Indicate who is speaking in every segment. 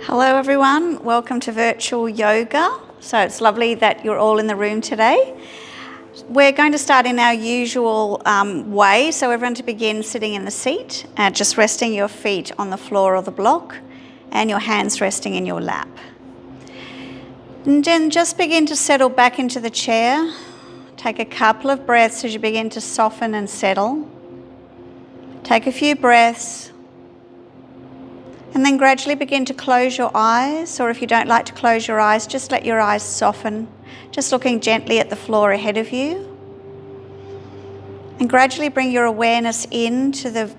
Speaker 1: Hello everyone, welcome to virtual yoga. So it's lovely that you're all in the room today. We're going to start in our usual way, so everyone to begin sitting in the seat, just resting your feet on the floor or the block and your hands resting in your lap. And then just begin to settle back into the chair. Take a couple of breaths as you begin to soften and settle. Take a few breaths. And then gradually begin to close your eyes, or if you don't like to close your eyes, just let your eyes soften, just looking gently at the floor ahead of you. And gradually bring your awareness into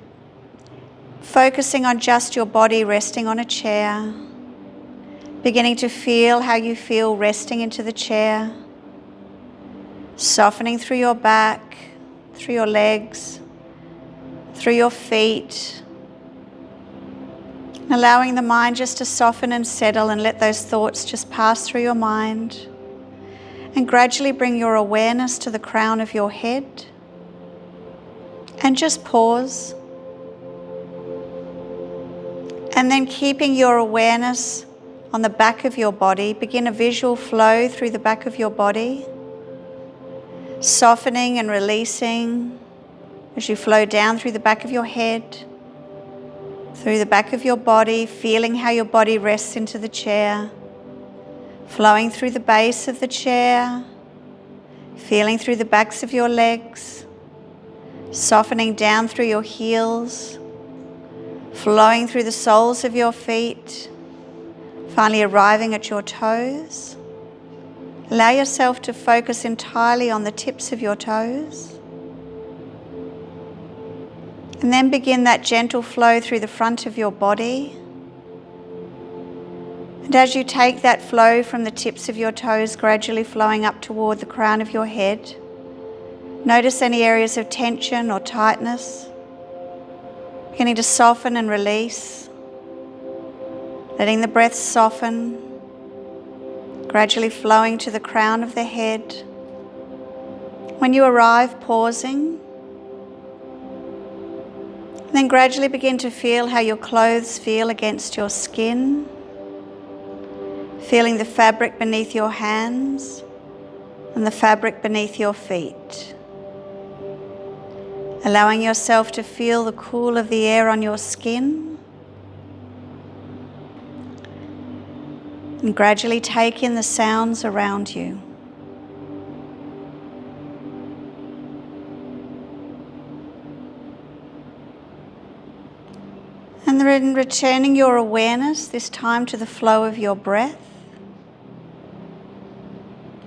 Speaker 1: focusing on just your body resting on a chair, beginning to feel how you feel resting into the chair, softening through your back, through your legs, through your feet. Allowing the mind just to soften and settle and let those thoughts just pass through your mind. And gradually bring your awareness to the crown of your head. And just pause. And then keeping your awareness on the back of your body, begin a visual flow through the back of your body. Softening and releasing as you flow down through the back of your head. Through the back of your body, feeling how your body rests into the chair, flowing through the base of the chair, feeling through the backs of your legs, softening down through your heels, flowing through the soles of your feet, finally arriving at your toes. Allow yourself to focus entirely on the tips of your toes. And then begin that gentle flow through the front of your body. And as you take that flow from the tips of your toes, gradually flowing up toward the crown of your head, notice any areas of tension or tightness, beginning to soften and release, letting the breath soften, gradually flowing to the crown of the head. When you arrive, pausing. Then gradually begin to feel how your clothes feel against your skin, feeling the fabric beneath your hands and the fabric beneath your feet. Allowing yourself to feel the cool of the air on your skin. And gradually take in the sounds around you. And then returning your awareness, this time to the flow of your breath.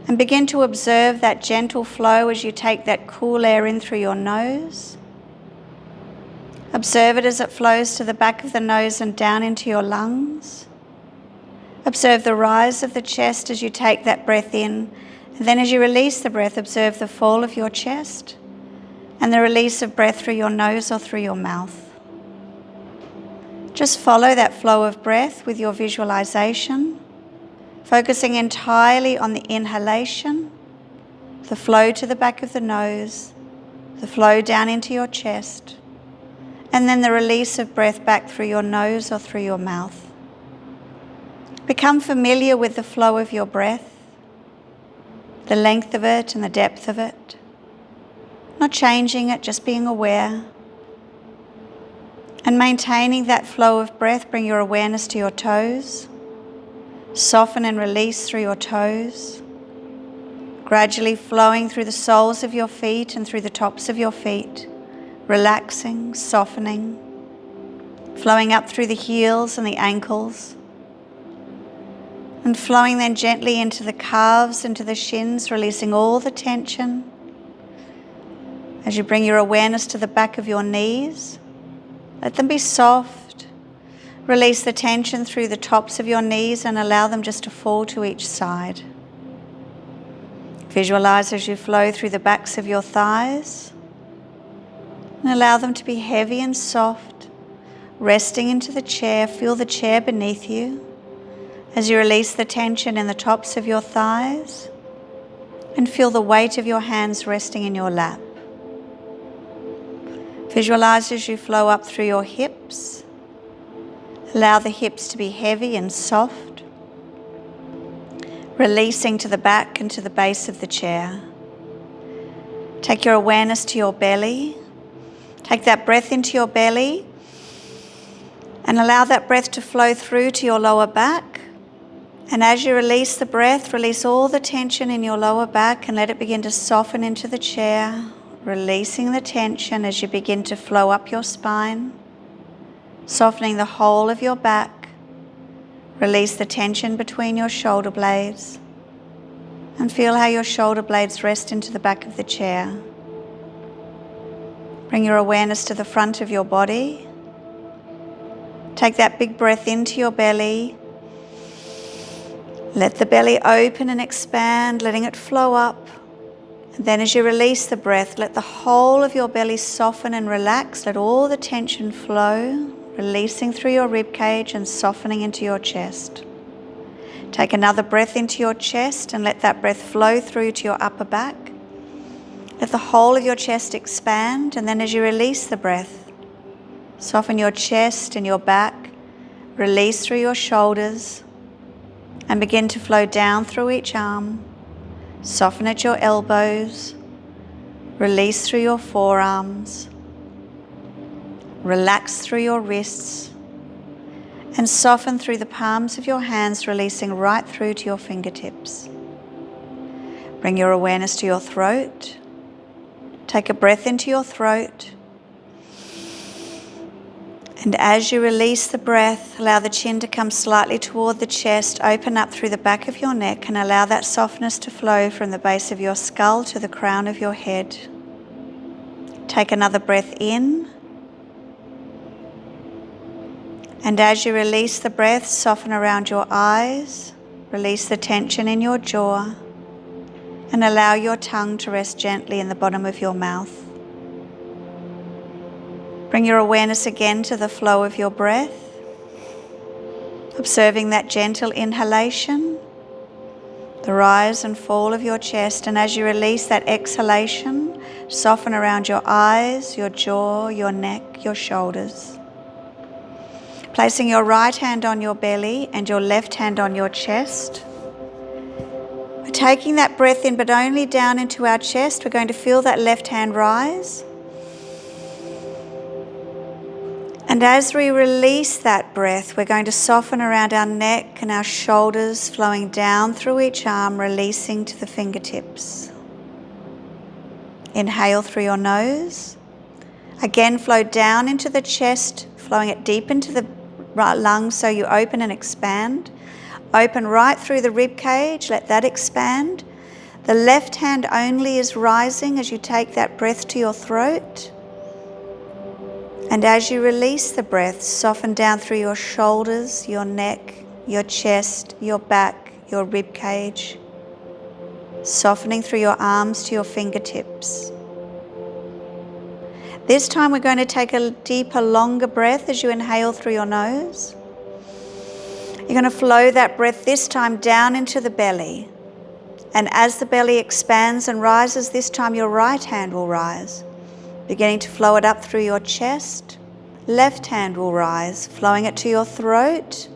Speaker 1: And begin to observe that gentle flow as you take that cool air in through your nose. Observe it as it flows to the back of the nose and down into your lungs. Observe the rise of the chest as you take that breath in. And then as you release the breath, observe the fall of your chest and the release of breath through your nose or through your mouth. Just follow that flow of breath with your visualization, focusing entirely on the inhalation, the flow to the back of the nose, the flow down into your chest, and then the release of breath back through your nose or through your mouth. Become familiar with the flow of your breath, the length of it and the depth of it. Not changing it, just being aware. And maintaining that flow of breath, bring your awareness to your toes. Soften and release through your toes. Gradually flowing through the soles of your feet and through the tops of your feet. Relaxing, softening. Flowing up through the heels and the ankles. And flowing then gently into the calves, into the shins, releasing all the tension. As you bring your awareness to the back of your knees. Let them be soft. Release the tension through the tops of your knees and allow them just to fall to each side. Visualize as you flow through the backs of your thighs and allow them to be heavy and soft, resting into the chair. Feel the chair beneath you as you release the tension in the tops of your thighs and feel the weight of your hands resting in your lap. Visualize as you flow up through your hips, Allow the hips to be heavy and soft, releasing to the back and to the base of the chair. Take your awareness to your belly. Take that breath into your belly and allow that breath to flow through to your lower back. And as you release the breath, release all the tension in your lower back and let it begin to soften into the chair, releasing the tension as you begin to flow up your spine, softening the whole of your back. Release the tension between your shoulder blades and feel how your shoulder blades rest into the back of the chair. Bring your awareness to the front of your body. Take that big breath into your belly. Let the belly open and expand, letting it flow up. And then as you release the breath, let the whole of your belly soften and relax. Let all the tension flow, releasing through your rib cage and softening into your chest. Take another breath into your chest and let that breath flow through to your upper back. Let the whole of your chest expand, and then as you release the breath, soften your chest and your back, release through your shoulders, and begin to flow down through each arm. Soften at your elbows, release through your forearms, relax through your wrists, and soften through the palms of your hands, releasing right through to your fingertips. Bring your awareness to your throat. Take a breath into your throat. And as you release the breath, allow the chin to come slightly toward the chest, open up through the back of your neck, and allow that softness to flow from the base of your skull to the crown of your head. Take another breath in. And as you release the breath, soften around your eyes, release the tension in your jaw, and allow your tongue to rest gently in the bottom of your mouth. Bring your awareness again to the flow of your breath, observing that gentle inhalation, the rise and fall of your chest, and as you release that exhalation, soften around your eyes, your jaw, your neck, your shoulders. Placing your right hand on your belly and your left hand on your chest. We're taking that breath in, but only down into our chest. We're going to feel that left hand rise. And as we release that breath, we're going to soften around our neck and our shoulders, flowing down through each arm, releasing to the fingertips. Inhale through your nose. Again, flow down into the chest, flowing it deep into the lungs so you open and expand. Open right through the rib cage, let that expand. The left hand only is rising as you take that breath to your throat. And as you release the breath, soften down through your shoulders, your neck, your chest, your back, your rib cage. Softening through your arms to your fingertips. This time we're going to take a deeper, longer breath as you inhale through your nose. You're going to flow that breath this time down into the belly. And as the belly expands and rises, this time your right hand will rise. Beginning to flow it up through your chest. Left hand will rise, flowing it to your throat.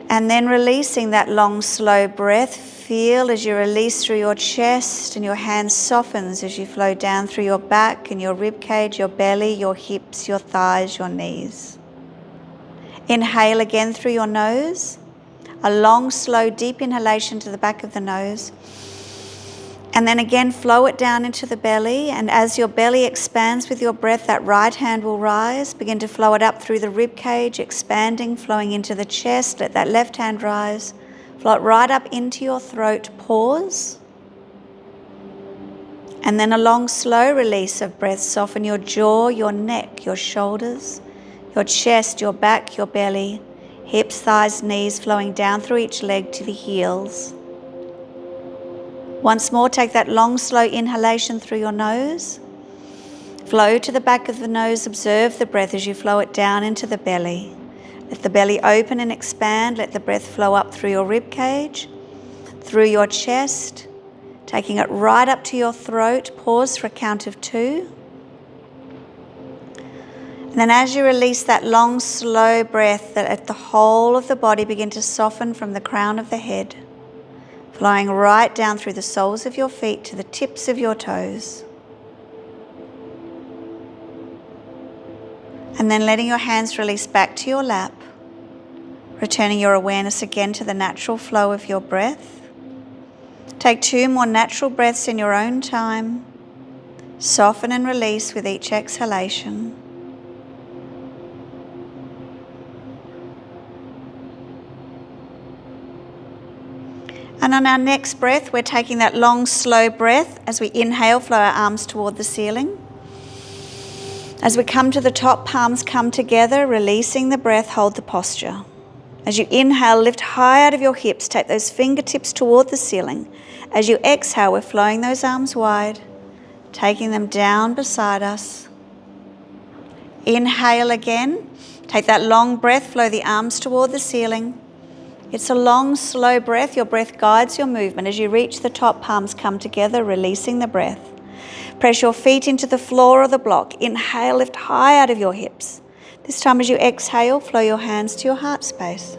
Speaker 1: And then releasing that long, slow breath. Feel as you release through your chest and your hand softens as you flow down through your back and your rib cage, your belly, your hips, your thighs, your knees. Inhale again through your nose. A long, slow, deep inhalation to the back of the nose. And then again, flow it down into the belly. And as your belly expands with your breath, that right hand will rise. Begin to flow it up through the rib cage, expanding, flowing into the chest. Let that left hand rise. Flow it right up into your throat. Pause. And then a long, slow release of breath. Soften your jaw, your neck, your shoulders, your chest, your back, your belly, hips, thighs, knees, flowing down through each leg to the heels. Once more, take that long, slow inhalation through your nose. Flow to the back of the nose. Observe the breath as you flow it down into the belly. Let the belly open and expand. Let the breath flow up through your rib cage, through your chest, taking it right up to your throat. Pause for a count of 2. And then as you release that long, slow breath, let the whole of the body begin to soften from the crown of the head, flowing right down through the soles of your feet to the tips of your toes. And then letting your hands release back to your lap, returning your awareness again to the natural flow of your breath. Take 2 more natural breaths in your own time. Soften and release with each exhalation. And on our next breath, we're taking that long, slow breath. As we inhale, flow our arms toward the ceiling. As we come to the top, palms come together, releasing the breath, hold the posture. As you inhale, lift high out of your hips, take those fingertips toward the ceiling. As you exhale, we're flowing those arms wide, taking them down beside us. Inhale again, take that long breath, flow the arms toward the ceiling. It's a long, slow breath. Your breath guides your movement. As you reach the top, palms come together, releasing the breath. Press your feet into the floor or the block. Inhale, lift high out of your hips. This time as you exhale, flow your hands to your heart space.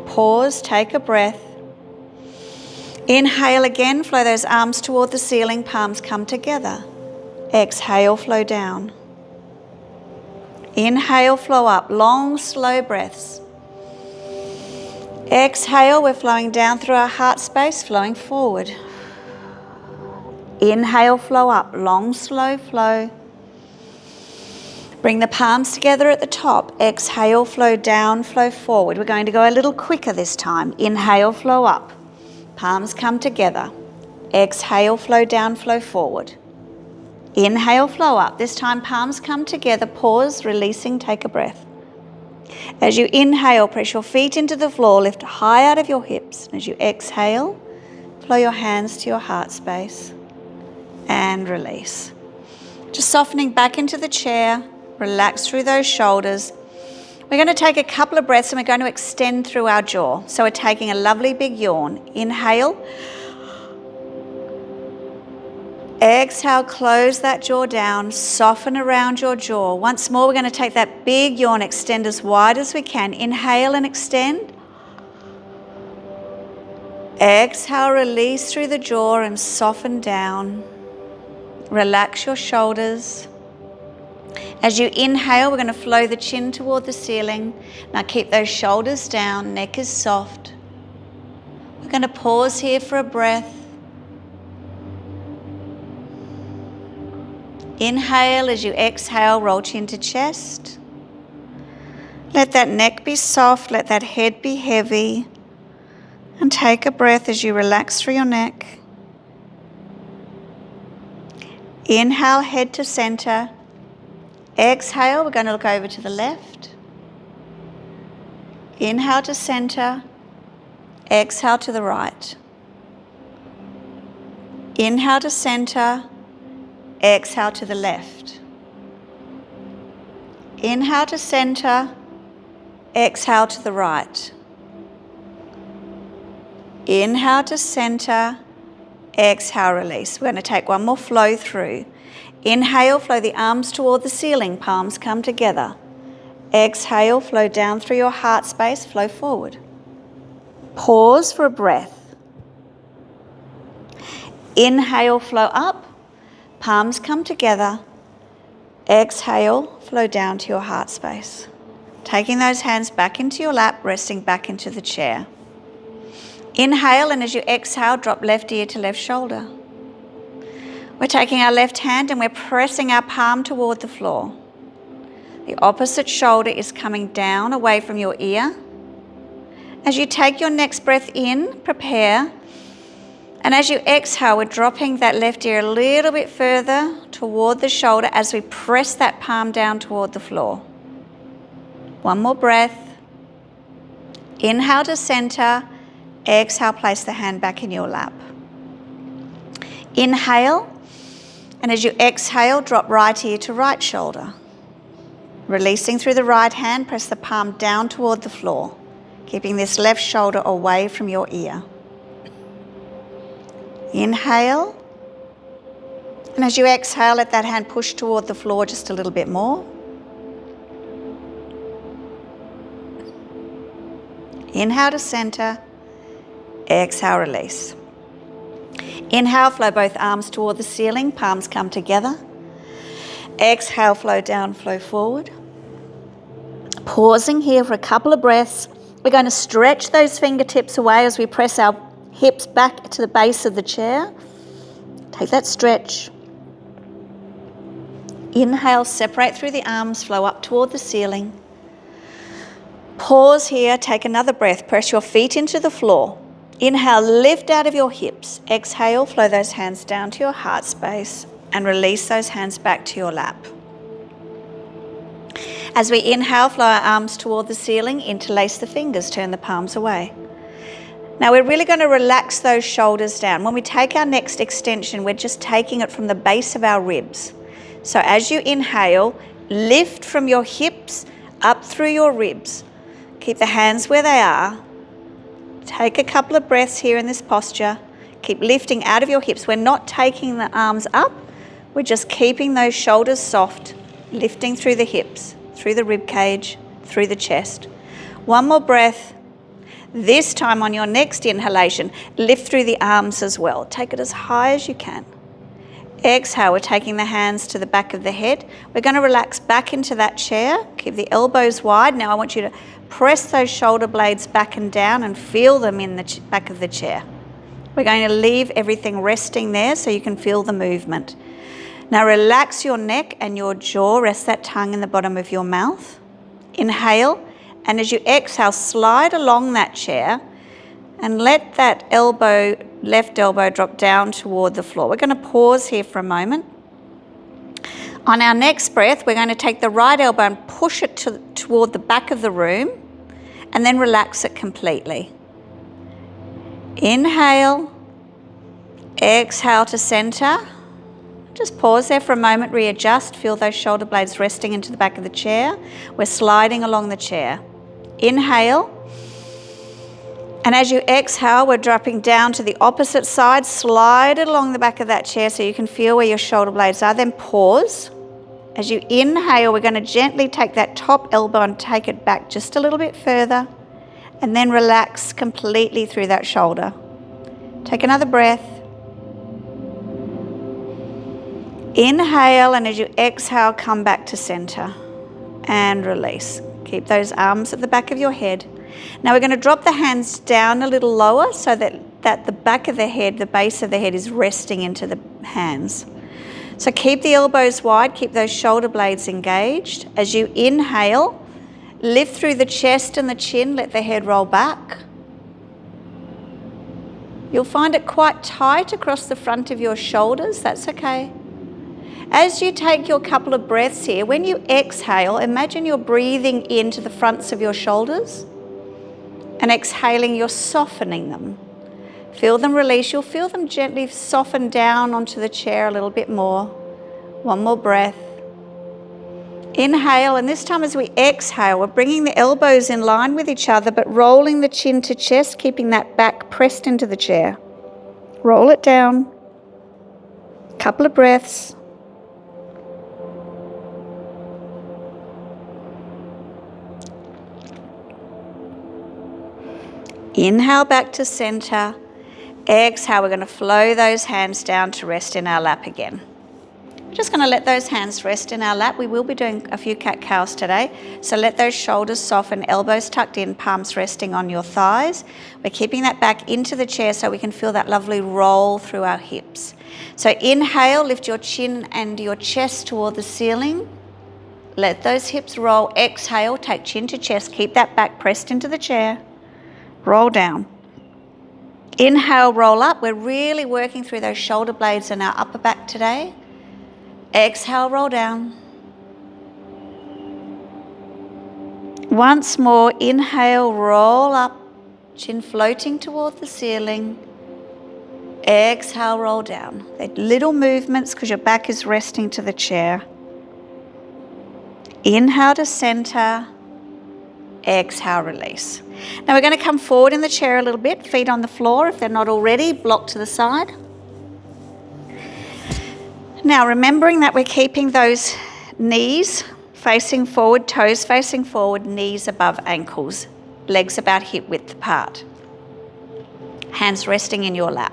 Speaker 1: Pause, take a breath. Inhale again, flow those arms toward the ceiling, palms come together. Exhale, flow down. Inhale, flow up, long, slow breaths. Exhale, we're flowing down through our heart space, flowing forward. Inhale, flow up, long, slow flow. Bring the palms together at the top. Exhale, flow down, flow forward. We're going to go a little quicker this time. Inhale, flow up. Palms come together. Exhale, flow down, flow forward. Inhale, flow up. This time palms come together. Pause, releasing, take a breath. As you inhale, press your feet into the floor, lift high out of your hips. As you exhale, flow your hands to your heart space and release. Just softening back into the chair, relax through those shoulders. We're going to take a couple of breaths and we're going to extend through our jaw. So we're taking a lovely big yawn. Inhale. Exhale, close that jaw down, soften around your jaw. Once more, we're going to take that big yawn, extend as wide as we can. Inhale and extend. Exhale, release through the jaw and soften down. Relax your shoulders. As you inhale, we're going to flow the chin toward the ceiling. Now keep those shoulders down, neck is soft. We're going to pause here for a breath. Inhale, as you exhale, roll chin to chest. Let that neck be soft, let that head be heavy. And take a breath as you relax through your neck. Inhale, head to center. Exhale, we're going to look over to the left. Inhale to center. Exhale to the right. Inhale to center. Exhale to the left. Inhale to center. Exhale to the right. Inhale to center. Exhale, release. We're going to take one more flow through. Inhale, flow the arms toward the ceiling, palms come together. Exhale, flow down through your heart space, flow forward. Pause for a breath. Inhale, flow up, palms come together. Exhale, flow down to your heart space. Taking those hands back into your lap, resting back into the chair. Inhale, and as you exhale, drop left ear to left shoulder. We're taking our left hand and we're pressing our palm toward the floor. The opposite shoulder is coming down away from your ear. As you take your next breath in, prepare. And as you exhale, we're dropping that left ear a little bit further toward the shoulder as we press that palm down toward the floor. One more breath. Inhale to center. Exhale, place the hand back in your lap. Inhale, and as you exhale, drop right ear to right shoulder. Releasing through the right hand, press the palm down toward the floor, keeping this left shoulder away from your ear. Inhale, And as you exhale, let that hand push toward the floor just a little bit more. Inhale to center. Exhale, release. Inhale, flow both arms toward the ceiling, palms come together. Exhale, flow down, flow forward. Pausing here for a couple of breaths. We're going to stretch those fingertips away as we press our hips back to the base of the chair. Take that stretch. Inhale, separate through the arms, flow up toward the ceiling. Pause here, take another breath. Press your feet into the floor. Inhale, lift out of your hips. Exhale, flow those hands down to your heart space and release those hands back to your lap. As we inhale, flow our arms toward the ceiling, interlace the fingers, turn the palms away. Now we're really going to relax those shoulders down. When we take our next extension, we're just taking it from the base of our ribs. So as you inhale, lift from your hips up through your ribs. Keep the hands where they are. Take a couple of breaths here in this posture. Keep lifting out of your hips. We're not taking the arms up. We're just keeping those shoulders soft, lifting through the hips, through the rib cage, through the chest. One more breath. This time on your next inhalation, lift through the arms as well. Take it as high as you can. Exhale, we're taking the hands to the back of the head. We're going to relax back into that chair. Keep the elbows wide. Now I want you to press those shoulder blades back and down and feel them in the back of the chair. We're going to leave everything resting there so you can feel the movement. Now relax your neck and your jaw. Rest that tongue in the bottom of your mouth. Inhale, and as you exhale, slide along that chair and let that left elbow drop down toward the floor. We're going to pause here for a moment. On our next breath, we're going to take the right elbow and push it toward the back of the room and then relax it completely. Inhale, exhale to center. Just pause there for a moment, readjust, feel those shoulder blades resting into the back of the chair. We're sliding along the chair. Inhale. And as you exhale, we're dropping down to the opposite side. Slide it along the back of that chair so you can feel where your shoulder blades are. Then pause. As you inhale, we're going to gently take that top elbow and take it back just a little bit further. And then relax completely through that shoulder. Take another breath. Inhale, and as you exhale, come back to center. And release. Keep those arms at the back of your head. Now we're going to drop the hands down a little lower so that the back of the head, the base of the head is resting into the hands. So keep the elbows wide, keep those shoulder blades engaged. As you inhale, lift through the chest and the chin, let the head roll back. You'll find it quite tight across the front of your shoulders, that's okay. As you take your couple of breaths here, when you exhale, imagine you're breathing into the fronts of your shoulders. And exhaling, you're softening them. Feel them release. You'll feel them gently soften down onto the chair a little bit more. One more breath. Inhale, and this time as we exhale, we're bringing the elbows in line with each other, but rolling the chin to chest, keeping that back pressed into the chair. Roll it down. Couple of breaths. Inhale back to center. Exhale, we're going to flow those hands down to rest in our lap again. We're just going to let those hands rest in our lap. We will be doing a few cat-cows today. So let those shoulders soften, elbows tucked in, palms resting on your thighs. We're keeping that back into the chair so we can feel that lovely roll through our hips. So inhale, lift your chin and your chest toward the ceiling. Let those hips roll. Exhale, take chin to chest. Keep that back pressed into the chair. Roll down. Inhale, roll up. We're really working through those shoulder blades in our upper back today. Exhale, roll down. Once more, inhale, roll up. Chin floating toward the ceiling. Exhale, roll down. They're little movements because your back is resting to the chair. Inhale to center. Exhale, release. Now we're going to come forward in the chair a little bit, feet on the floor if they're not already, blocked to the side. Now, remembering that we're keeping those knees facing forward, toes facing forward, knees above ankles, legs about hip width apart. Hands resting in your lap.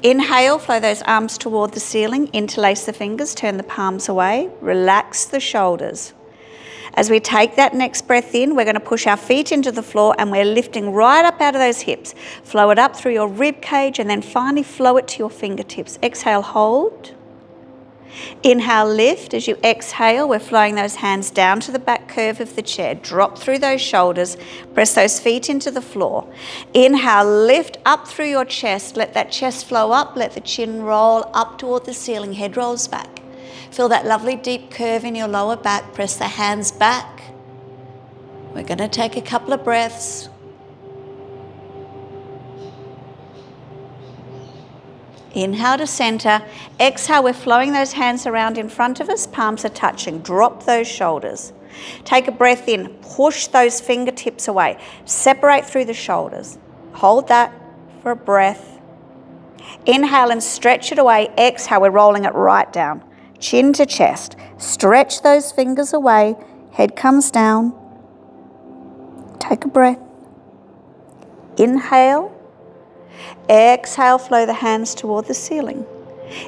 Speaker 1: Inhale, flow those arms toward the ceiling, interlace the fingers, turn the palms away, relax the shoulders. As we take that next breath in, we're going to push our feet into the floor and we're lifting right up out of those hips. Flow it up through your rib cage and then finally flow it to your fingertips. Exhale, hold. Inhale, lift. As you exhale, we're flowing those hands down to the back curve of the chair. Drop through those shoulders. Press those feet into the floor. Inhale, lift up through your chest. Let that chest flow up. Let the chin roll up toward the ceiling. Head rolls back. Feel that lovely deep curve in your lower back. Press the hands back. We're going to take a couple of breaths. Inhale to center. Exhale, we're flowing those hands around in front of us. Palms are touching. Drop those shoulders. Take a breath in. Push those fingertips away. Separate through the shoulders. Hold that for a breath. Inhale and stretch it away. Exhale, we're rolling it right down. Chin to chest. Stretch those fingers away. Head comes down. Take a breath. Inhale. Exhale, flow the hands toward the ceiling.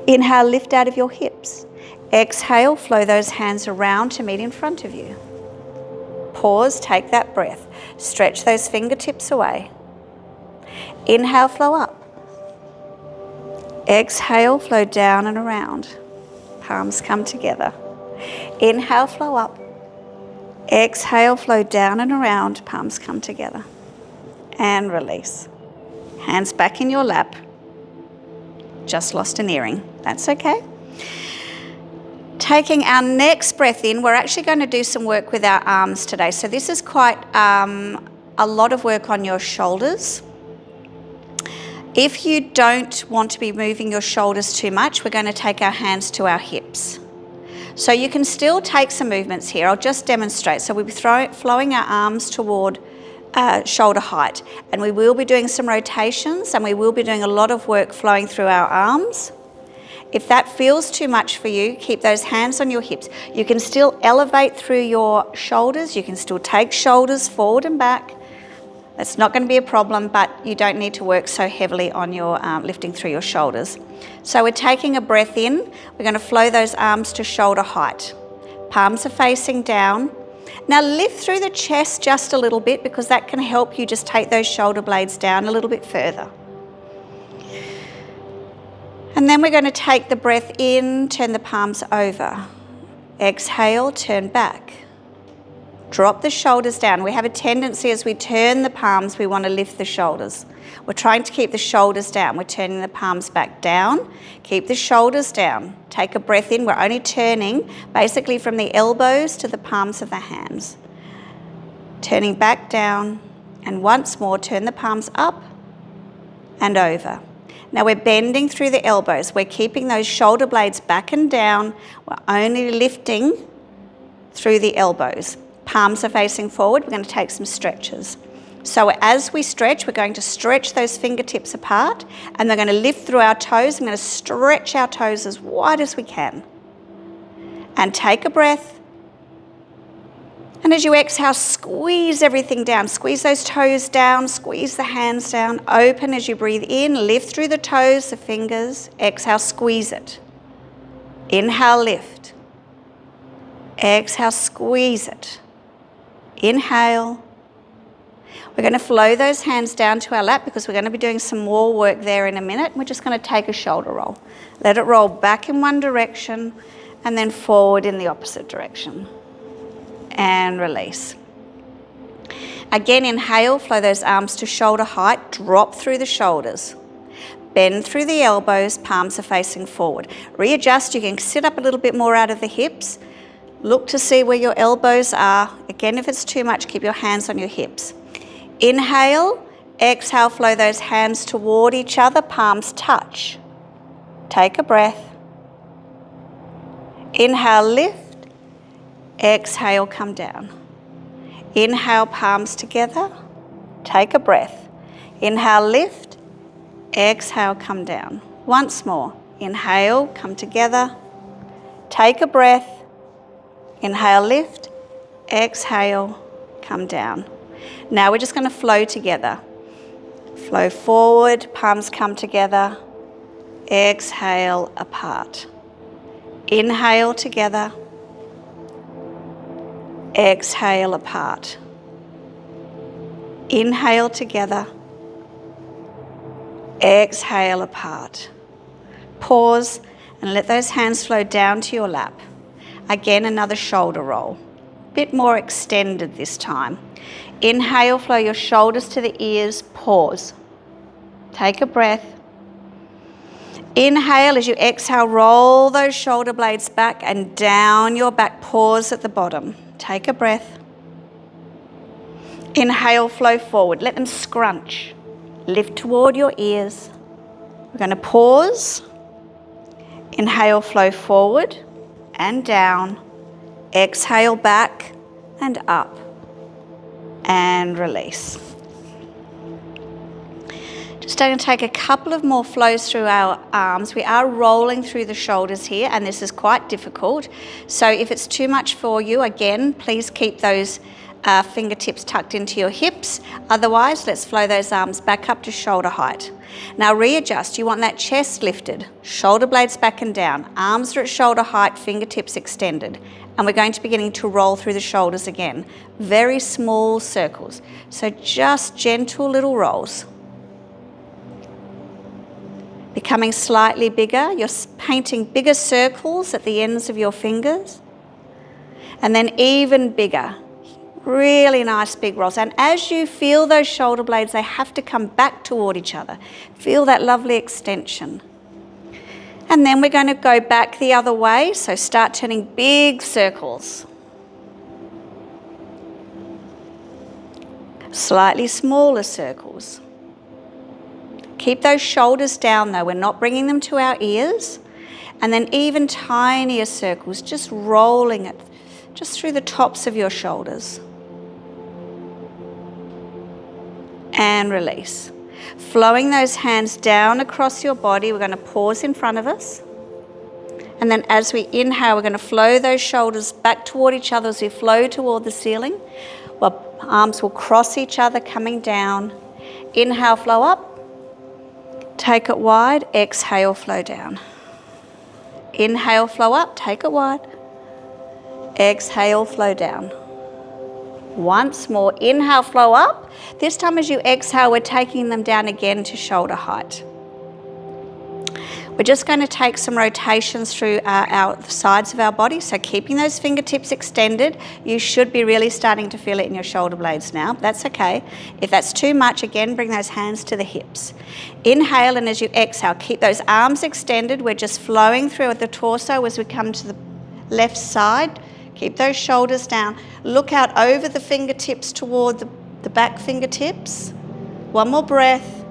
Speaker 1: Inhale, lift out of your hips. Exhale, flow those hands around to meet in front of you. Pause, take that breath. Stretch those fingertips away. Inhale, flow up. Exhale, flow down and around. Palms come together. Inhale, flow up. Exhale, flow down and around. Palms come together. And release. Hands back in your lap. Just lost an earring. That's okay. Taking our next breath in, we're actually going to do some work with our arms today. So this is quite a lot of work on your shoulders. If you don't want to be moving your shoulders too much, we're going to take our hands to our hips. So you can still take some movements here. I'll just demonstrate. So we'll be flowing our arms toward shoulder height, and we will be doing some rotations, and we will be doing a lot of work flowing through our arms. If that feels too much for you, keep those hands on your hips. You can still elevate through your shoulders. You can still take shoulders forward and back. That's not going to be a problem, but you don't need to work so heavily on your lifting through your shoulders. So we're taking a breath in. We're going to flow those arms to shoulder height. Palms are facing down. Now lift through the chest just a little bit, because that can help you just take those shoulder blades down a little bit further. And then we're going to take the breath in, turn the palms over. Exhale, turn back. Drop the shoulders down. We have a tendency as we turn the palms, we want to lift the shoulders. We're trying to keep the shoulders down. We're turning the palms back down. Keep the shoulders down. Take a breath in. We're only turning basically from the elbows to the palms of the hands. Turning back down, and once more turn the palms up and over. Now we're bending through the elbows. We're keeping those shoulder blades back and down. We're only lifting through the elbows. Palms are facing forward. We're going to take some stretches. So as we stretch, we're going to stretch those fingertips apart, and we're going to lift through our toes. I'm going to stretch our toes as wide as we can. And take a breath. And as you exhale, squeeze everything down. Squeeze those toes down, squeeze the hands down. Open as you breathe in, lift through the toes, the fingers. Exhale, squeeze it. Inhale, lift. Exhale, squeeze it. Inhale. We're going to flow those hands down to our lap, because we're going to be doing some more work there in a minute. We're just going to take a shoulder roll. Let it roll back in one direction and then forward in the opposite direction. And release. Again, inhale, flow those arms to shoulder height. Drop through the shoulders. Bend through the elbows, palms are facing forward. Readjust. You can sit up a little bit more out of the hips. Look to see where your elbows are. Again, if it's too much, keep your hands on your hips. Inhale, exhale, flow those hands toward each other, palms touch. Take a breath. Inhale, lift. Exhale, come down. Inhale, palms together. Take a breath. Inhale, lift. Exhale, come down. Once more. Inhale, come together. Take a breath. Inhale, lift. Exhale, come down. Now we're just going to flow together. Flow forward, palms come together. Exhale, apart. Inhale together. Exhale, apart. Inhale together. Exhale, apart. Pause and let those hands flow down to your lap. Again, another shoulder roll. Bit more extended this time. Inhale, flow your shoulders to the ears. Pause. Take a breath. Inhale, as you exhale, roll those shoulder blades back and down your back. Pause at the bottom. Take a breath. Inhale, flow forward. Let them scrunch. Lift toward your ears. We're going to pause. Inhale, flow forward and down. Exhale, back and up. And release. Just going to take a couple of more flows through our arms. We are rolling through the shoulders here, and this is quite difficult. So if it's too much for you, again, please keep those fingertips tucked into your hips. Otherwise, let's flow those arms back up to shoulder height. Now readjust. You want that chest lifted, shoulder blades back and down, arms are at shoulder height, fingertips extended. And we're going to be beginning to roll through the shoulders again. Very small circles. So just gentle little rolls. Becoming slightly bigger. You're painting bigger circles at the ends of your fingers. And then even bigger. Really nice big rolls. And as you feel those shoulder blades, they have to come back toward each other. Feel that lovely extension. And then we're going to go back the other way. So start turning big circles. Slightly smaller circles. Keep those shoulders down though. We're not bringing them to our ears. And then even tinier circles, just rolling it just through the tops of your shoulders. And release. Flowing those hands down across your body, we're going to pause in front of us. And then as we inhale, we're going to flow those shoulders back toward each other as we flow toward the ceiling. Well, arms will cross each other coming down. Inhale, flow up. Take it wide. Exhale, flow down. Inhale, flow up. Take it wide. Exhale, flow down. Once more, inhale, flow up. This time as you exhale, we're taking them down again to shoulder height. We're just going to take some rotations through the sides of our body. So keeping those fingertips extended, you should be really starting to feel it in your shoulder blades now. That's okay. If that's too much, again, bring those hands to the hips. Inhale, and as you exhale, keep those arms extended. We're just flowing through the torso as we come to the left side. Keep those shoulders down. Look out over the fingertips toward the back fingertips. One more breath.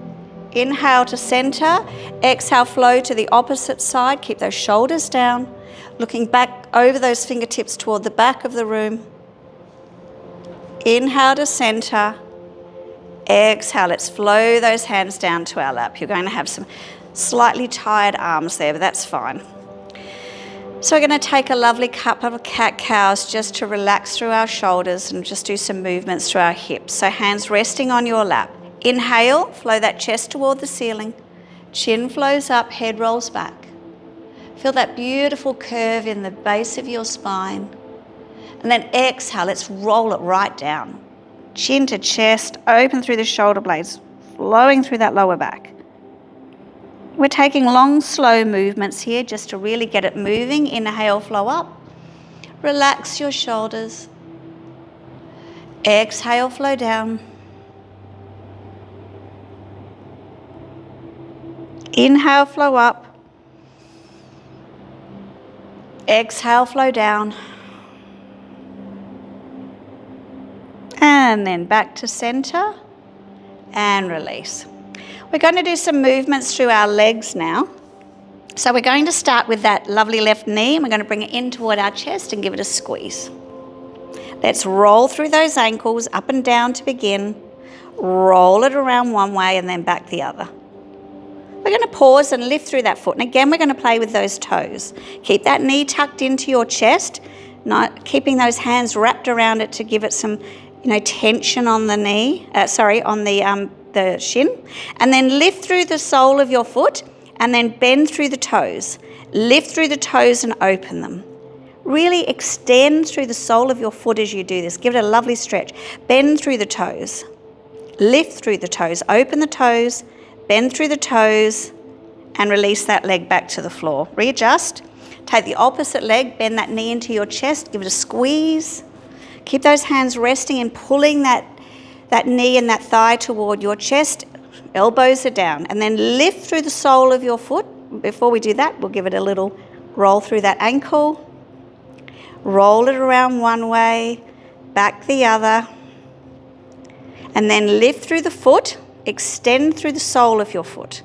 Speaker 1: Inhale to center. Exhale, flow to the opposite side. Keep those shoulders down. Looking back over those fingertips toward the back of the room. Inhale to center. Exhale. Let's flow those hands down to our lap. You're going to have some slightly tired arms there, but that's fine. So we're going to take a lovely couple of cat-cows just to relax through our shoulders and just do some movements through our hips. So hands resting on your lap. Inhale, flow that chest toward the ceiling. Chin flows up, head rolls back. Feel that beautiful curve in the base of your spine. And then exhale, let's roll it right down. Chin to chest, open through the shoulder blades, flowing through that lower back. We're taking long, slow movements here just to really get it moving. Inhale, flow up. Relax your shoulders. Exhale, flow down. Inhale, flow up. Exhale, flow down. And then back to center and release. We're going to do some movements through our legs now. So we're going to start with that lovely left knee, and we're going to bring it in toward our chest and give it a squeeze. Let's roll through those ankles up and down to begin. Roll it around one way and then back the other. We're going to pause and lift through that foot. And again, we're going to play with those toes. Keep that knee tucked into your chest, not keeping those hands wrapped around it to give it some, tension on the knee, on the shin. And then lift through the sole of your foot and then bend through the toes. Lift through the toes and open them. Really extend through the sole of your foot as you do this. Give it a lovely stretch. Bend through the toes. Lift through the toes. Open the toes. Bend through the toes and release that leg back to the floor. Readjust. Take the opposite leg, bend that knee into your chest, give it a squeeze. Keep those hands resting and pulling that knee and that thigh toward your chest. Elbows are down. And then lift through the sole of your foot. Before we do that, we'll give it a little roll through that ankle. Roll it around one way, back the other. And then lift through the foot. Extend through the sole of your foot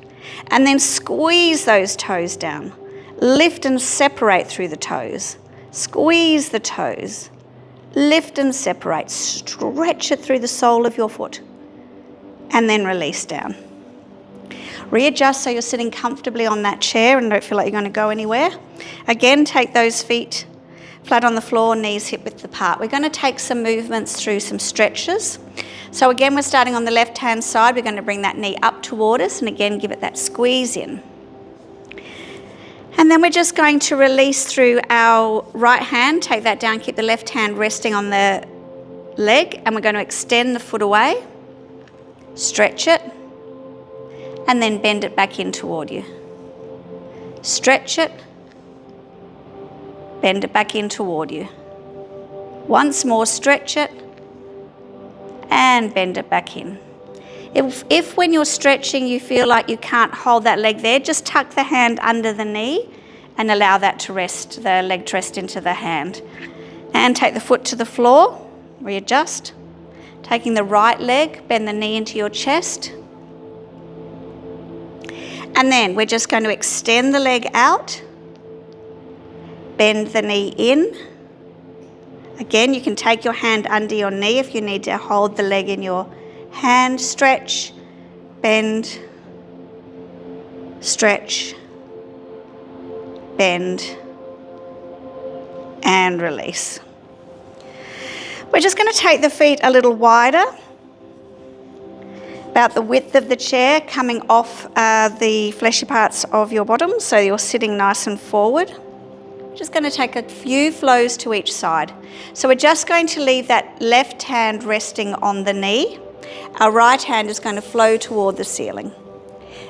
Speaker 1: and then squeeze those toes down. Lift and separate through the toes. Squeeze the toes. Lift and separate. Stretch it through the sole of your foot and then release down. Readjust so you're sitting comfortably on that chair and don't feel like you're going to go anywhere. Again, take those feet flat on the floor, knees hip width apart. We're going to take some movements through some stretches. So again, we're starting on the left-hand side. We're going to bring that knee up toward us and again, give it that squeeze in. And then we're just going to release through our right hand. Take that down, keep the left hand resting on the leg, and we're going to extend the foot away, stretch it, and then bend it back in toward you. Stretch it, bend it back in toward you. Once more, stretch it, and bend it back in. If when you're stretching you feel like you can't hold that leg there, just tuck the hand under the knee and allow that to rest, the leg to rest into the hand. And take the foot to the floor, readjust. Taking the right leg, bend the knee into your chest. And then we're just going to extend the leg out, bend the knee in. Again, you can take your hand under your knee if you need to hold the leg in your hand. Stretch, bend, stretch, bend, and release. We're just going to take the feet a little wider, about the width of the chair, coming off the fleshy parts of your bottom, so you're sitting nice and forward. Just going to take a few flows to each side. So we're just going to leave that left hand resting on the knee. Our right hand is going to flow toward the ceiling.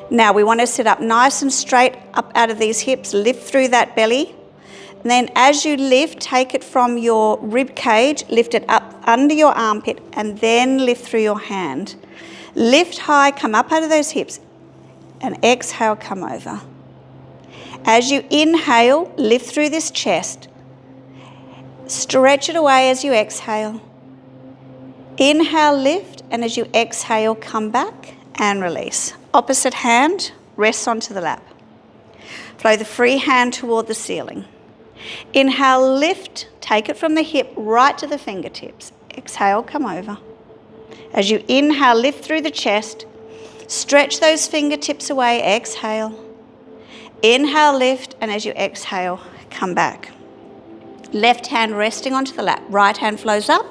Speaker 1: Now we want to sit up nice and straight up out of these hips, lift through that belly. And then as you lift, take it from your rib cage, lift it up under your armpit and then lift through your hand. Lift high, come up out of those hips and exhale, come over. As you inhale, lift through this chest. Stretch it away as you exhale. Inhale, lift, and as you exhale, come back and release. Opposite hand, rests onto the lap. Flow the free hand toward the ceiling. Inhale, lift, take it from the hip right to the fingertips. Exhale, come over. As you inhale, lift through the chest. Stretch those fingertips away, exhale. Inhale, lift, and as you exhale, come back. Left hand resting onto the lap, right hand flows up.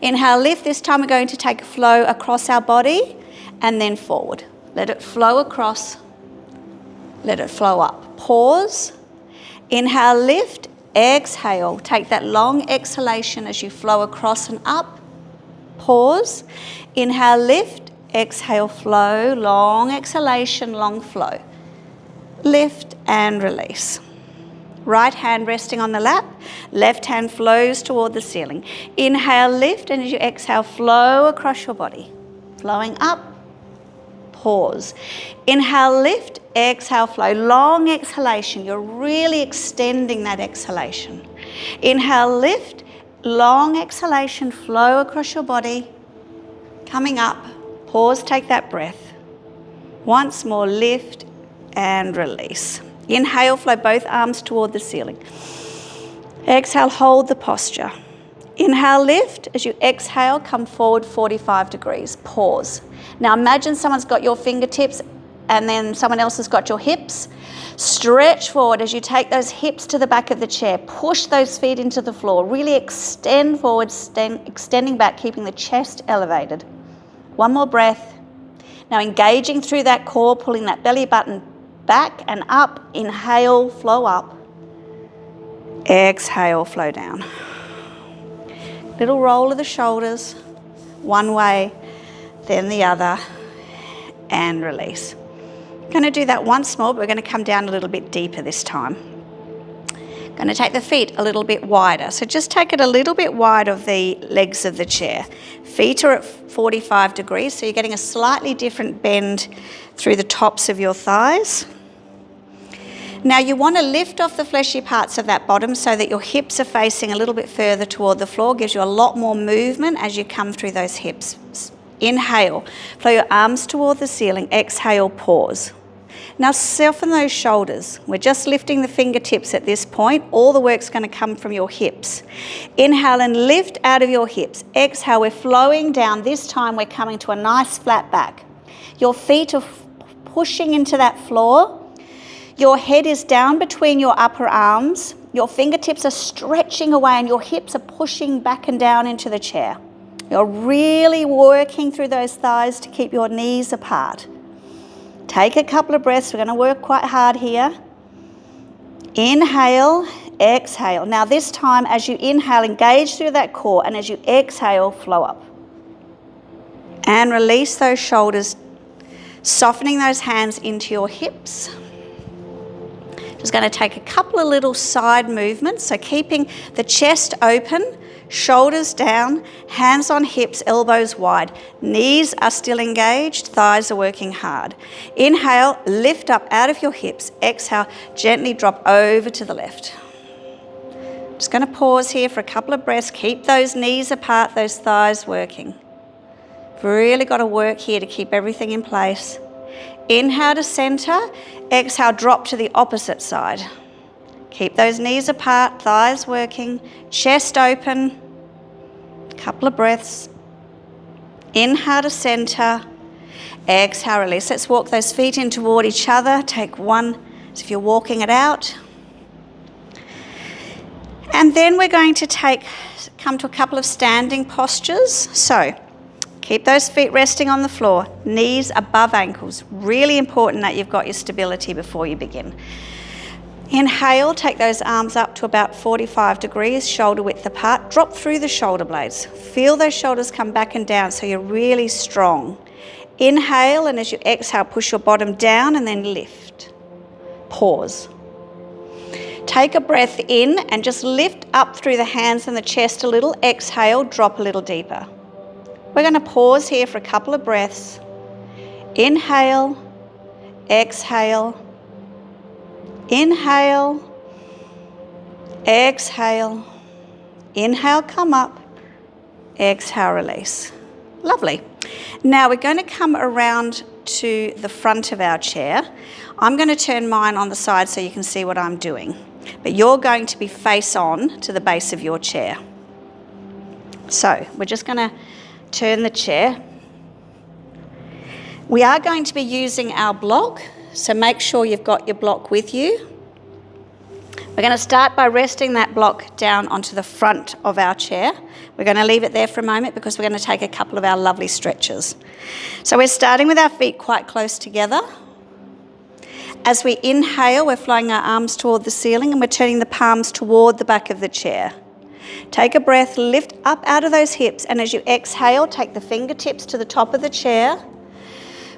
Speaker 1: Inhale, lift. This time we're going to take a flow across our body and then forward. Let it flow across, let it flow up. Pause. Inhale, lift, exhale. Take that long exhalation as you flow across and up. Pause. Inhale, lift, exhale, flow. Long exhalation, long flow. Lift and release. Right hand resting on the lap, left hand flows toward the ceiling. Inhale, lift, and as you exhale, flow across your body. Flowing up, pause. Inhale, lift, exhale, flow. Long exhalation, you're really extending that exhalation. Inhale, lift, long exhalation, flow across your body. Coming up, pause, take that breath. Once more, lift and release. Inhale, flow both arms toward the ceiling. Exhale, hold the posture. Inhale, lift. As you exhale, come forward 45 degrees. Pause. Now imagine someone's got your fingertips and then someone else has got your hips. Stretch forward as you take those hips to the back of the chair. Push those feet into the floor. Really extend forward, extending back, keeping the chest elevated. One more breath. Now engaging through that core, pulling that belly button back and up. Inhale, flow up. Exhale, flow down. Little roll of the shoulders, one way, then the other, and release. Going to do that once more, but we're going to come down a little bit deeper this time. Going to take the feet a little bit wider. So just take it a little bit wide of the legs of the chair. Feet are at 45 degrees, so you're getting a slightly different bend through the tops of your thighs. Now you want to lift off the fleshy parts of that bottom so that your hips are facing a little bit further toward the floor. Gives you a lot more movement as you come through those hips. Inhale, flow your arms toward the ceiling. Exhale, pause. Now soften those shoulders. We're just lifting the fingertips at this point. All the work's going to come from your hips. Inhale and lift out of your hips. Exhale, we're flowing down. This time we're coming to a nice flat back. Your feet are pushing into that floor. Your head is down between your upper arms. Your fingertips are stretching away and your hips are pushing back and down into the chair. You're really working through those thighs to keep your knees apart. Take a couple of breaths. We're going to work quite hard here. Inhale, exhale. Now this time as you inhale, engage through that core, and as you exhale, flow up. And release those shoulders, softening those hands into your hips. Just going to take a couple of little side movements. So keeping the chest open, shoulders down, hands on hips, elbows wide. Knees are still engaged, thighs are working hard. Inhale, lift up out of your hips. Exhale, gently drop over to the left. Just going to pause here for a couple of breaths. Keep those knees apart, those thighs working. We've really got to work here to keep everything in place. Inhale to center, exhale, drop to the opposite side. Keep those knees apart, thighs working, chest open. Couple of breaths. Inhale to center, exhale, release. Let's walk those feet in toward each other. Take one as if you're walking it out. And then we're going to come to a couple of standing postures. So keep those feet resting on the floor, knees above ankles. Really important that you've got your stability before you begin. Inhale, take those arms up to about 45 degrees, shoulder width apart. Drop through the shoulder blades. Feel those shoulders come back and down so you're really strong. Inhale, and as you exhale, push your bottom down and then lift. Pause. Take a breath in and just lift up through the hands and the chest a little. Exhale, drop a little deeper. We're going to pause here for a couple of breaths. Inhale, exhale. Inhale, exhale. Inhale, come up. Exhale, release. Lovely. Now we're going to come around to the front of our chair. I'm going to turn mine on the side so you can see what I'm doing. But you're going to be face on to the base of your chair. So we're just going to turn the chair. We are going to be using our block. So make sure you've got your block with you. We're going to start by resting that block down onto the front of our chair. We're going to leave it there for a moment because we're going to take a couple of our lovely stretches. So we're starting with our feet quite close together. As we inhale, we're flowing our arms toward the ceiling and we're turning the palms toward the back of the chair. Take a breath, lift up out of those hips, and as you exhale, take the fingertips to the top of the chair.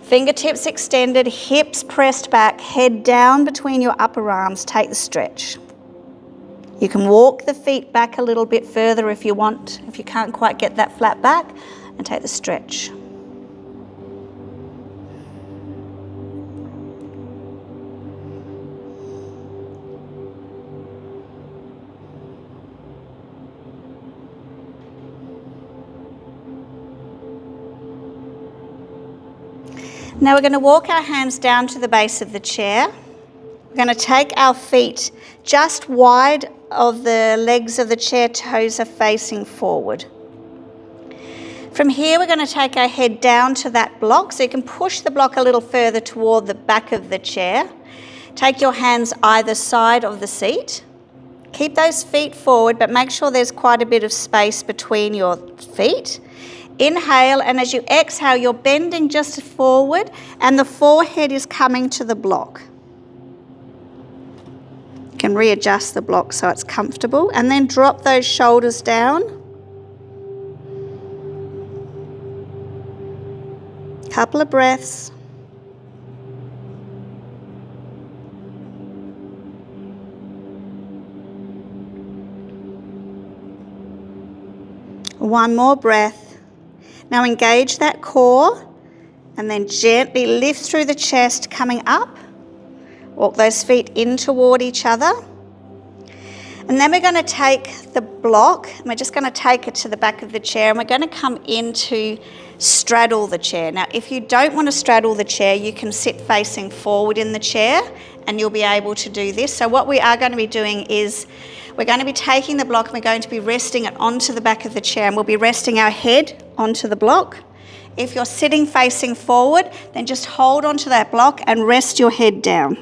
Speaker 1: Fingertips extended, hips pressed back, head down between your upper arms. Take the stretch. You can walk the feet back a little bit further if you want, if you can't quite get that flat back, and take the stretch. Now we're going to walk our hands down to the base of the chair. We're going to take our feet just wide of the legs of the chair, toes are facing forward. From here, we're going to take our head down to that block. So you can push the block a little further toward the back of the chair. Take your hands either side of the seat. Keep those feet forward, but make sure there's quite a bit of space between your feet. Inhale, and as you exhale, you're bending just forward and the forehead is coming to the block. You can readjust the block so it's comfortable, and then drop those shoulders down. Couple of breaths. One more breath. Now engage that core and then gently lift through the chest, coming up. Walk those feet in toward each other. And then we're going to take the block and we're just going to take it to the back of the chair, and we're going to come in to straddle the chair. Now, if you don't want to straddle the chair, you can sit facing forward in the chair and you'll be able to do this. So what we are going to be doing is we're going to be taking the block and we're going to be resting it onto the back of the chair, and we'll be resting our head onto the block. If you're sitting facing forward, then just hold onto that block and rest your head down.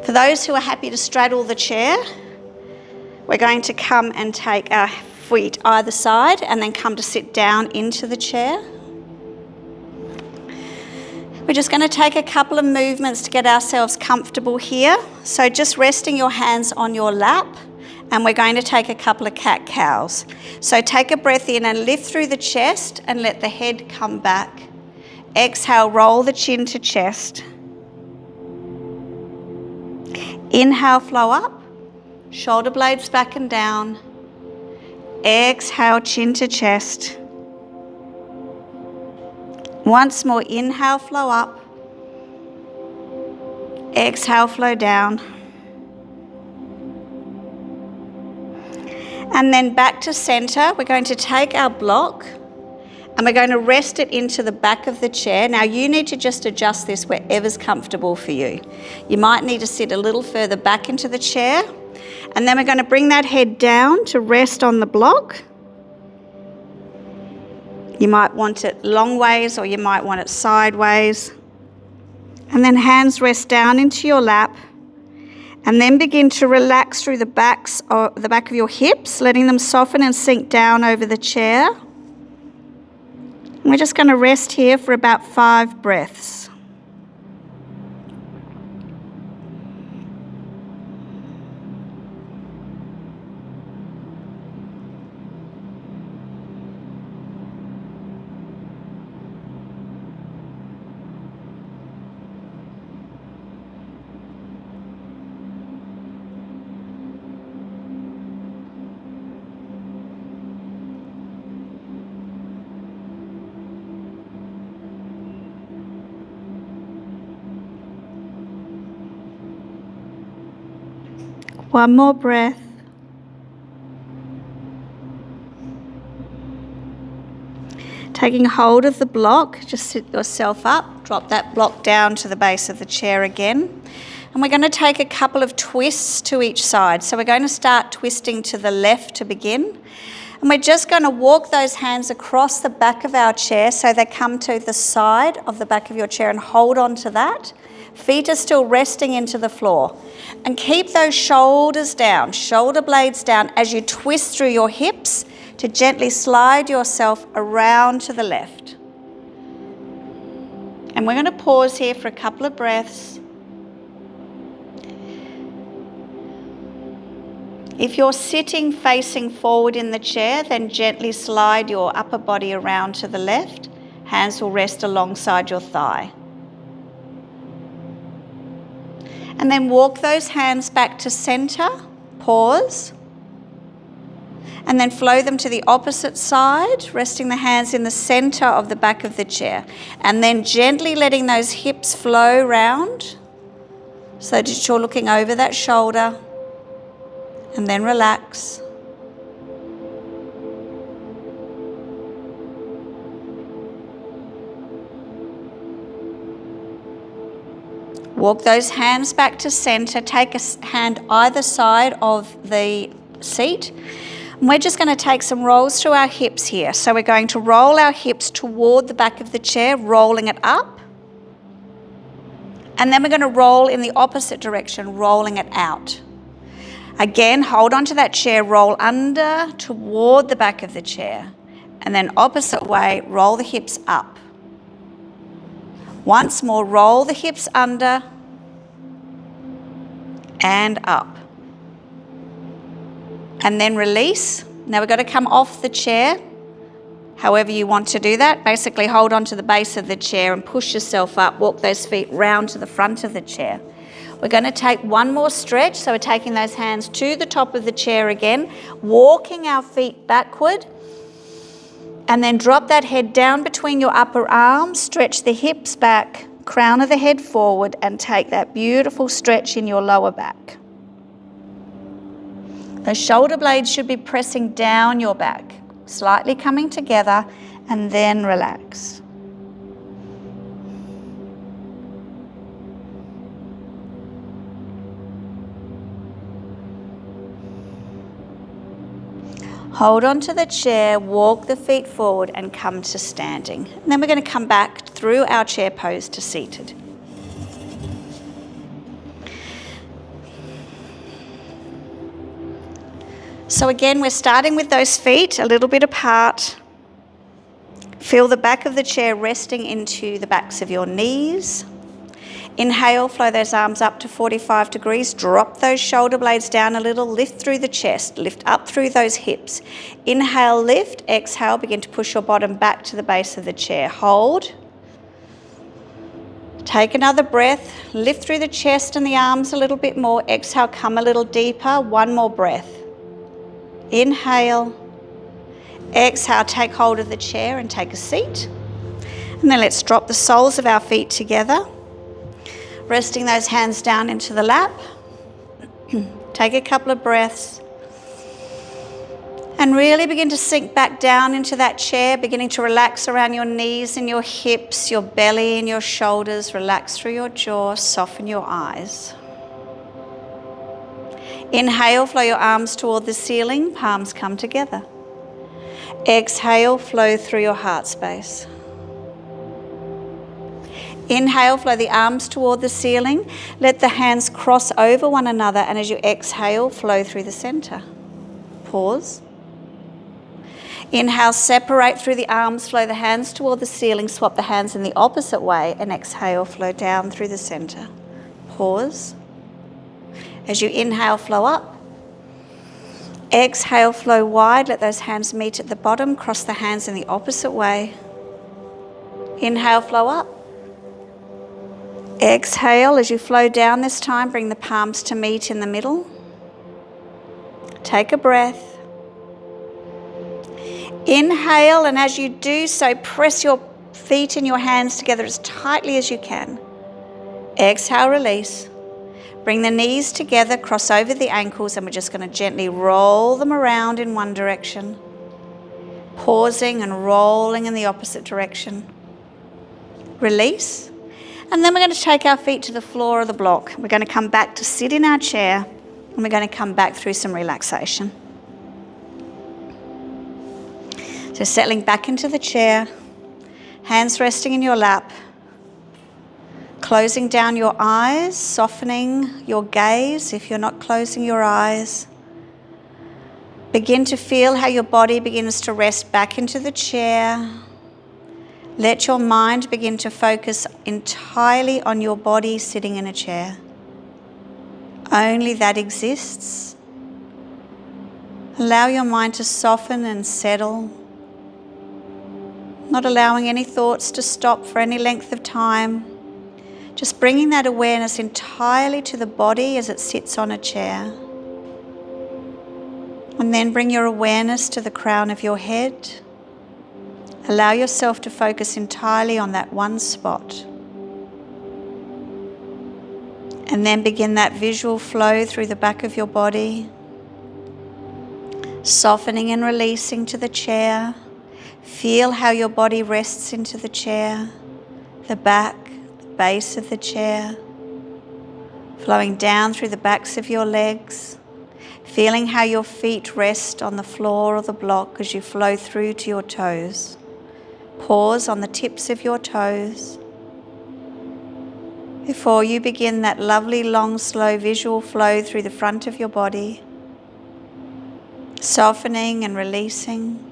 Speaker 1: For those who are happy to straddle the chair, we're going to come and take our feet either side and then come to sit down into the chair. We're just going to take a couple of movements to get ourselves comfortable here. So just resting your hands on your lap, and we're going to take a couple of cat-cows. So take a breath in and lift through the chest and let the head come back. Exhale, roll the chin to chest. Inhale, flow up, shoulder blades back and down. Exhale, chin to chest. Once more, inhale, flow up. Exhale, flow down. And then back to center. We're going to take our block and we're going to rest it into the back of the chair. Now you need to just adjust this wherever's comfortable for you. You might need to sit a little further back into the chair, and then we're going to bring that head down to rest on the block. You might want it long ways or you might want it sideways. And then hands rest down into your lap, and then begin to relax through the back of your hips, letting them soften and sink down over the chair. We're just going to rest here for about 5 breaths. One more breath. Taking hold of the block, just sit yourself up, drop that block down to the base of the chair again. And we're going to take a couple of twists to each side. So we're going to start twisting to the left to begin. And we're just going to walk those hands across the back of our chair so they come to the side of the back of your chair, and hold on to that. Feet are still resting into the floor. And keep those shoulders down, shoulder blades down, as you twist through your hips to gently slide yourself around to the left. And we're going to pause here for a couple of breaths. If you're sitting facing forward in the chair, then gently slide your upper body around to the left. Hands will rest alongside your thigh. And then walk those hands back to center, pause, and then flow them to the opposite side, resting the hands in the center of the back of the chair. And then gently letting those hips flow round so that you're looking over that shoulder, and then relax. Walk those hands back to center. Take a hand either side of the seat. And we're just going to take some rolls through our hips here. So we're going to roll our hips toward the back of the chair, rolling it up. And then we're going to roll in the opposite direction, rolling it out. Again, hold onto that chair, roll under toward the back of the chair. And then opposite way, roll the hips up. Once more, roll the hips under and up. And then release. Now we've got to come off the chair, however you want to do that. Basically hold on to the base of the chair and push yourself up. Walk those feet round to the front of the chair. We're going to take one more stretch. So we're taking those hands to the top of the chair again, walking our feet backward. And then drop that head down between your upper arms, stretch the hips back, crown of the head forward, and take that beautiful stretch in your lower back. The shoulder blades should be pressing down your back, slightly coming together, and then relax. Hold on to the chair, walk the feet forward and come to standing. And then we're going to come back through our chair pose to seated. So again, we're starting with those feet a little bit apart. Feel the back of the chair resting into the backs of your knees. Inhale, flow those arms up to 45 degrees. Drop those shoulder blades down a little. Lift through the chest. Lift up through those hips. Inhale, lift. Exhale, begin to push your bottom back to the base of the chair. Hold. Take another breath. Lift through the chest and the arms a little bit more. Exhale, come a little deeper. One more breath. Inhale. Exhale, take hold of the chair and take a seat. And then let's drop the soles of our feet together. Resting those hands down into the lap. Take a couple of breaths. And really begin to sink back down into that chair, beginning to relax around your knees and your hips, your belly and your shoulders. Relax through your jaw, soften your eyes. Inhale, flow your arms toward the ceiling, palms come together. Exhale, flow through your heart space. Inhale, flow the arms toward the ceiling. Let the hands cross over one another, and as you exhale, flow through the center. Pause. Inhale, separate through the arms, flow the hands toward the ceiling, swap the hands in the opposite way, and exhale, flow down through the center. Pause. As you inhale, flow up. Exhale, flow wide. Let those hands meet at the bottom. Cross the hands in the opposite way. Inhale, flow up. Exhale, as you flow down this time, bring the palms to meet in the middle. Take a breath. Inhale, and as you do so, press your feet and your hands together as tightly as you can. Exhale, release. Bring the knees together, cross over the ankles, and we're just going to gently roll them around in one direction. Pausing and rolling in the opposite direction. Release. And then we're going to take our feet to the floor of the block. We're going to come back to sit in our chair, and we're going to come back through some relaxation. So settling back into the chair, hands resting in your lap, closing down your eyes, softening your gaze if you're not closing your eyes. Begin to feel how your body begins to rest back into the chair. Let your mind begin to focus entirely on your body sitting in a chair. Only that exists. Allow your mind to soften and settle, not allowing any thoughts to stop for any length of time. Just bringing that awareness entirely to the body as it sits on a chair. And then bring your awareness to the crown of your head. Allow yourself to focus entirely on that one spot. And then begin that visual flow through the back of your body, softening and releasing to the chair. Feel how your body rests into the chair, the back, the base of the chair, flowing down through the backs of your legs. feeling how your feet rest on the floor or the block as you flow through to your toes. Pause on the tips of your toes before you begin that lovely, long, slow visual flow through the front of your body, softening and releasing,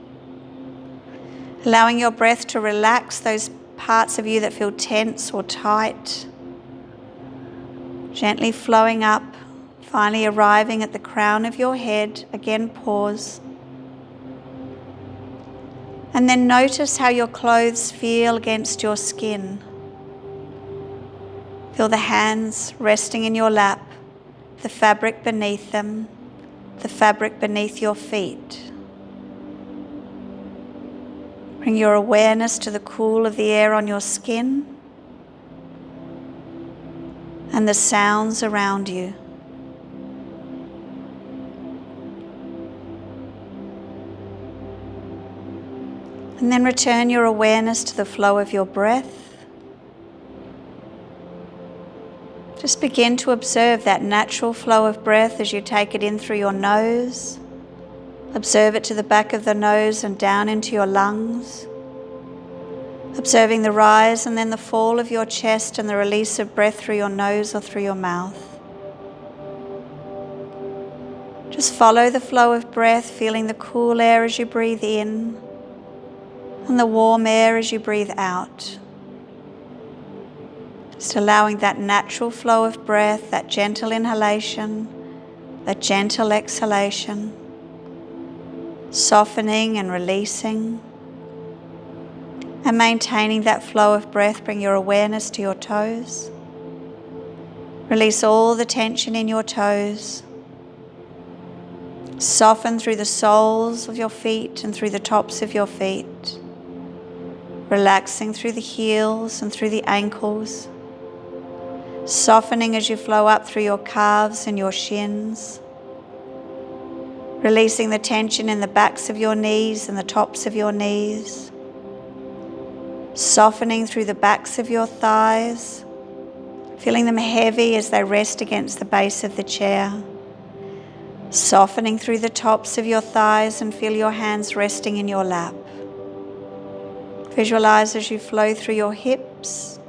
Speaker 1: allowing your breath to relax those parts of you that feel tense or tight, gently flowing up, finally arriving at the crown of your head. Again, pause. And then notice how your clothes feel against your skin. Feel the hands resting in your lap, the fabric beneath them, the fabric beneath your feet. Bring your awareness to the cool of the air on your skin and the sounds around you. And then return your awareness to the flow of your breath. Just begin to observe that natural flow of breath as you take it in through your nose. Observe it to the back of the nose and down into your lungs. Observing the rise and then the fall of your chest and the release of breath through your nose or through your mouth. Just follow the flow of breath, feeling the cool air as you breathe in and the warm air as you breathe out. Just allowing that natural flow of breath, that gentle inhalation, that gentle exhalation, softening and releasing, and maintaining that flow of breath. Bring your awareness to your toes. Release all the tension in your toes. Soften through the soles of your feet and through the tops of your feet. Relaxing through the heels and through the ankles. Softening as you flow up through your calves and your shins. Releasing the tension in the backs of your knees and the tops of your knees. Softening through the backs of your thighs. Feeling them heavy as they rest against the base of the chair. Softening through the tops of your thighs and feel your hands resting in your lap. Visualize as you flow through your hips,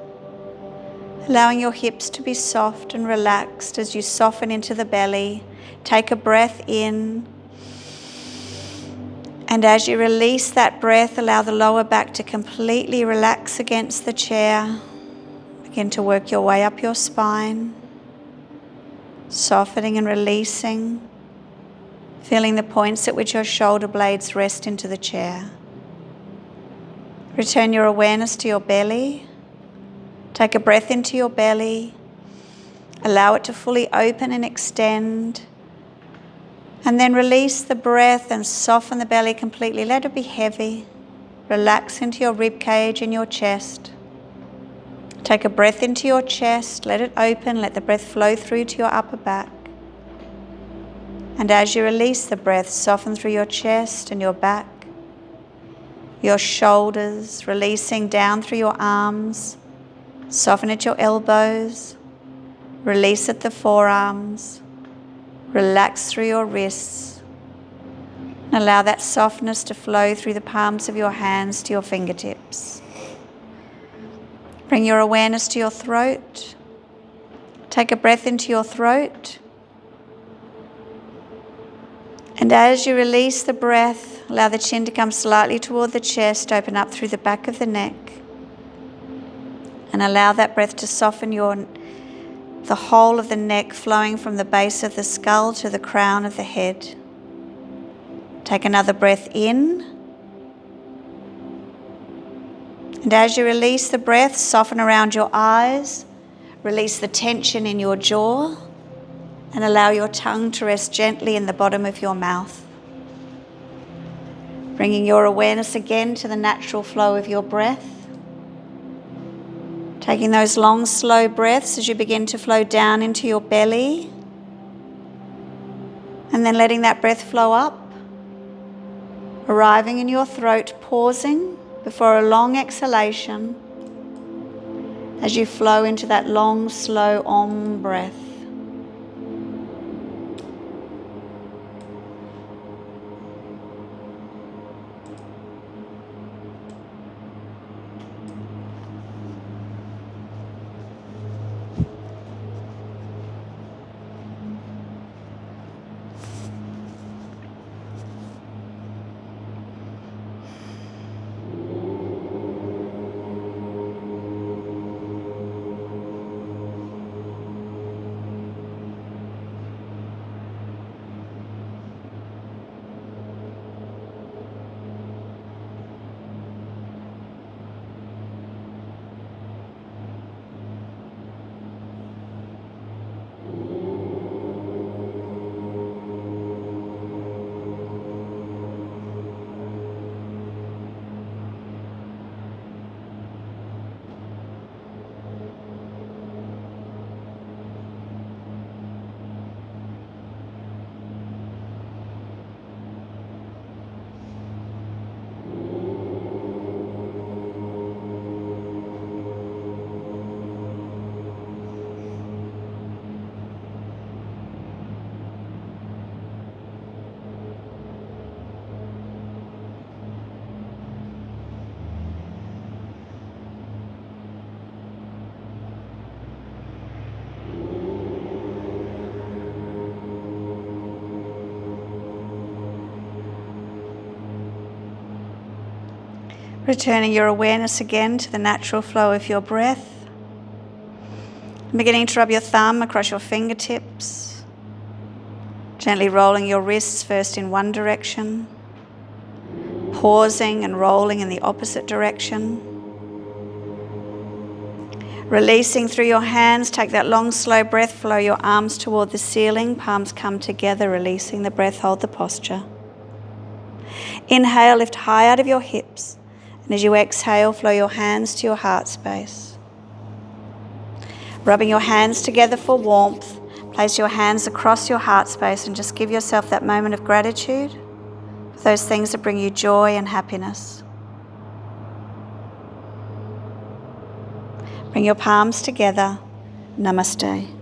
Speaker 1: allowing your hips to be soft and relaxed as you soften into the belly. Take a breath in, and as you release that breath, allow the lower back to completely relax against the chair. Begin to work your way up your spine, softening and releasing, feeling the points at which your shoulder blades rest into the chair. Return your awareness to your belly. Take a breath into your belly. Allow it to fully open and extend. And then release the breath and soften the belly completely. Let it be heavy. Relax into your rib cage and your chest. Take a breath into your chest. Let it open. Let the breath flow through to your upper back. And as you release the breath, soften through your chest and your back. Your shoulders, releasing down through your arms. Soften at your elbows. Release at the forearms. Relax through your wrists. And allow that softness to flow through the palms of your hands to your fingertips. Bring your awareness to your throat. Take a breath into your throat. And as you release the breath, allow the chin to come slightly toward the chest, open up through the back of the neck. And allow that breath to soften the whole of the neck, flowing from the base of the skull to the crown of the head. Take another breath in. And as you release the breath, soften around your eyes. Release the tension in your jaw. And allow your tongue to rest gently in the bottom of your mouth. Bringing your awareness again to the natural flow of your breath. Taking those long, slow breaths as you begin to flow down into your belly. And then letting that breath flow up. Arriving in your throat, pausing before a long exhalation as you flow into that long, slow Om breath. Returning your awareness again to the natural flow of your breath. Beginning to rub your thumb across your fingertips. Gently rolling your wrists first in one direction. Pausing and rolling in the opposite direction. Releasing through your hands, take that long, slow breath, flow your arms toward the ceiling, palms come together, releasing the breath, hold the posture. Inhale, lift high out of your hips, and as you exhale, flow your hands to your heart space. Rubbing your hands together for warmth, place your hands across your heart space and just give yourself that moment of gratitude for those things that bring you joy and happiness. Bring your palms together. Namaste.